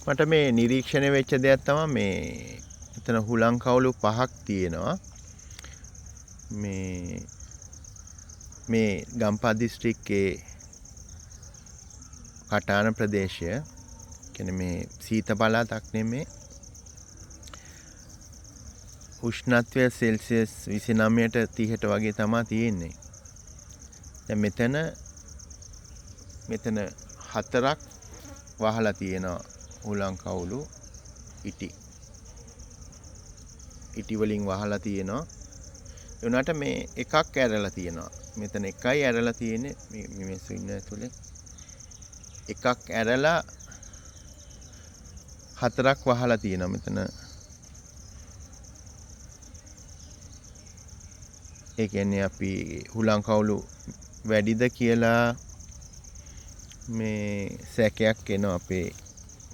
මට මේ නිරීක්ෂණය වෙච්ච දෙයක් තමයි මේ එතන හුලං කවුළු 5ක් තියෙනවා. මේ ගම්පහ දිස්ත්‍රික්කයේ කටාන ප්‍රදේශය කියන්නේ මේ සීත පළාතක් නෙමේ. උෂ්ණත්වය සෙල්සියස් 29ට 30ට වගේ තමයි තියෙන්නේ. දැන් මෙතන 4ක් වහලා තියෙනවා හුලං කවුළු ඉටි වලින් වහලා තියෙනවා. ඒ උනාට මේ එකක් ඇරලා තියෙනවා. මෙතන එකයි ඇරලා තියෙන්නේ මේ මිනිස්සු ඉන්න ඇතුලේ. එකක් ඇරලා 4ක් වහලා තියෙනවා මෙතන. ඒ කියන්නේ අපි හුලං කවුළු වැඩිද කියලා මේ සැකයක් එනවා අපේ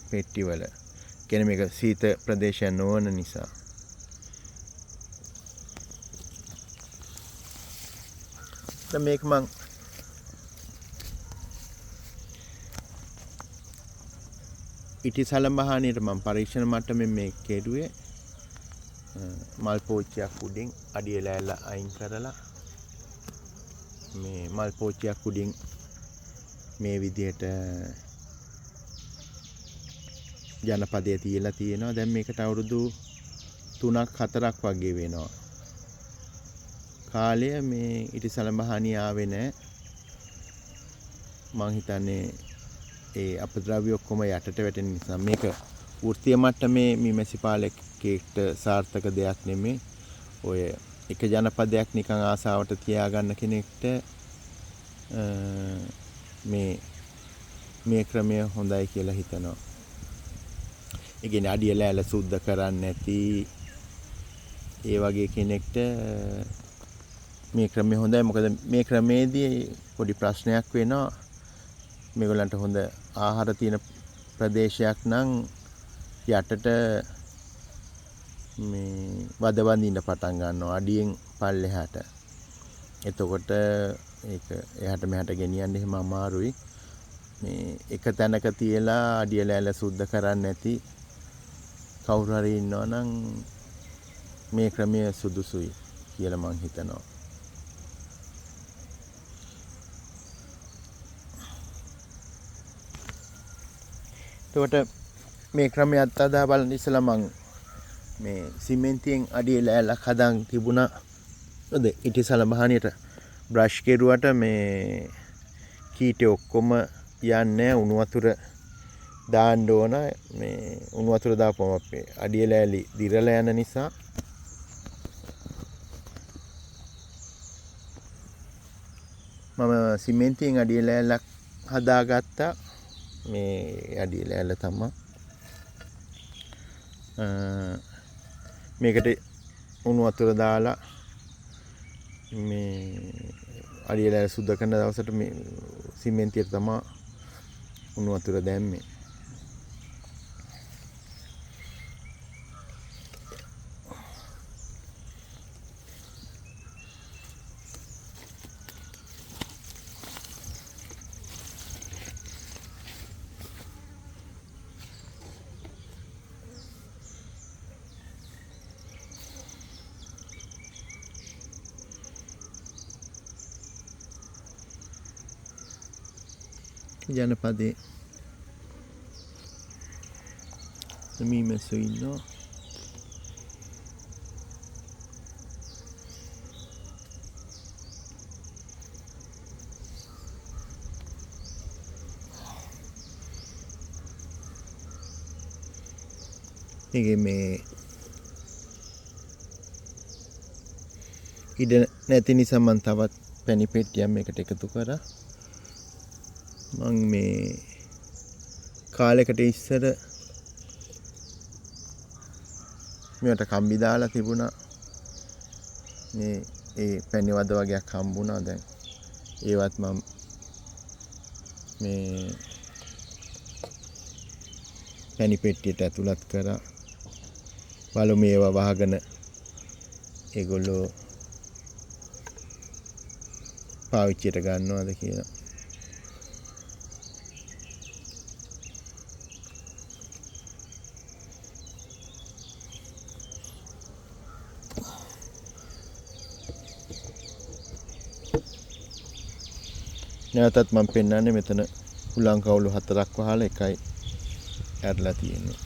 පෙට්ටිවල. කියන්නේ මේක සීත ප්‍රදේශයක් නොවන නිසා. දැන් මේක මං ඉටිසලඹහානියට මම පරීක්ෂණ මට්ටමින් මේ කෙරුවේ. මල් පෝච්චියක් උඩින් අඩිය ලෑල්ල අයින් කරලා මේ මල් පෝච්චියක් උඩින් මේ විදිහට ජනපදයේ තියලා තියෙනවා. දැන් මේකට අවුරුදු 3ක් 4ක් වගේ වෙනවා. කාලය මේ ඉටිසලඹහානිය ආවේ නැහැ. මං හිතන්නේ ඒ අපද්‍රව්‍ය ඔක්කොම යටට වැටෙන නිසා. මේක වෘත්තීය මට්ටමේ මිමැසිපාලකෙක්ට සාර්ථක දෙයක් නෙමෙයි. ඔය එක ජනපදයක් නිකන් ආසාවට තියාගන්න කෙනෙක්ට මේ ක්‍රමය හොඳයි කියලා හිතනවා. ඒ කියන්නේ අඩිය ලෑල්ල සුද්ධ කරන්නේ නැති ඒ වගේ කෙනෙක්ට මේ ක්‍රමය හොඳයි. මොකද මේ ක්‍රමේදී පොඩි ප්‍රශ්නයක් වෙනවා. මේගොල්ලන්ට හොඳ ආහාර තියෙන ප්‍රදේශයක් නම් යටට මේ වද වදින්න පටන් ගන්නවා අඩියෙන් පල්ලෙහාට. එතකොට ඒක එහාට මෙහාට ගෙනියන්න එහෙම අමාරුයි. මේ එක තැනක තියලා අඩිය ලෑල්ල සුද්ධ කරන්නේ නැති කවුරු හරි ඉන්නවා නම් මේ ක්‍රමය සුදුසුයි කියලා මං හිතනවා. එතකොට මේ ක්‍රමය අත්දැක බලන්න ඉස්සලා මං මේ සිමෙන්තියෙන් අඩිය ලෑල්ලක් හදාන් තිබුණා. ඔද ඉටිසලඹහානියට බ්‍රෂ් කෙරුවට මේ කීටේ ඔක්කොම යන්නේ උණු වතුර දාන්න ඕන. මේ උණු වතුර දාපුවම අපේ අඩිය ලෑලි දිරලා යන නිසා මම සිමෙන්තියෙන් අඩිය ලෑල්ලක් හදාගත්තා. මේ අඩිය ලෑල්ල තමයි මේකට උණු වතුර දාලා මේ අඩිය ලෑල්ල සුද්ධ කරන දවසට මේ සිමෙන්තියට තමයි උණු වතුර දැම්මේ. ජනපදේ මීමැස්සෝ ඉන්නවා. ඒකේ මේ ඉඩ නැති නිසා මම තවත් පැණි පෙට්ටියක් මේකට එකතු කරා. මං මේ කාලයකට ඉස්සර මේකට කම්බි දාලා තිබුණා. මේ ඒ පැණි වද වගේක් හම්බුණා. දැන් ඒවත් මම මේ පැණි පෙට්ටියට ඇතුළත් කරා. බලමු ඒවා වහගෙන ඒගොල්ලෝ පාවිච්චියට ගන්නවද කියලා. නැවතත් මම පෙන්නන්නේ මෙතන හුලං කවුළු 4ක් වහලා එකයි ඇරලා තියෙන්නේ.